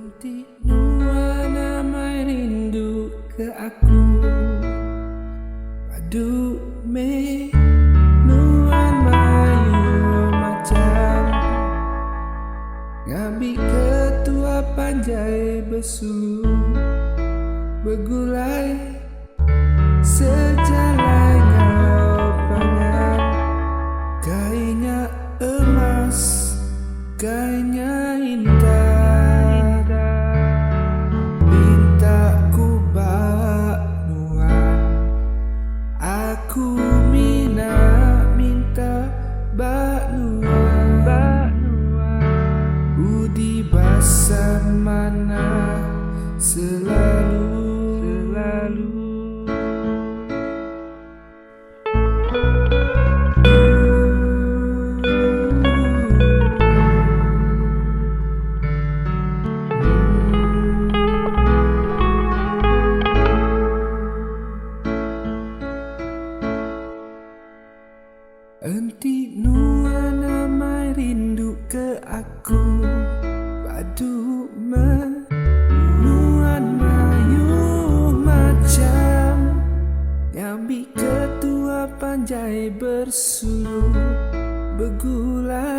Enti nuana mai rindu ke aku. Padu me nuan mayu macam ngabi ketua panjai besu begulai sejalai ngau pangan. Kainya emas, kainya indah. Mintaku bak nuan, aku minta bak nuan. Budi basa mana selalu. Enti nuana mai rindu ke aku. Padu nuan mayu macam nyambi ketua panjai bersuluh begulai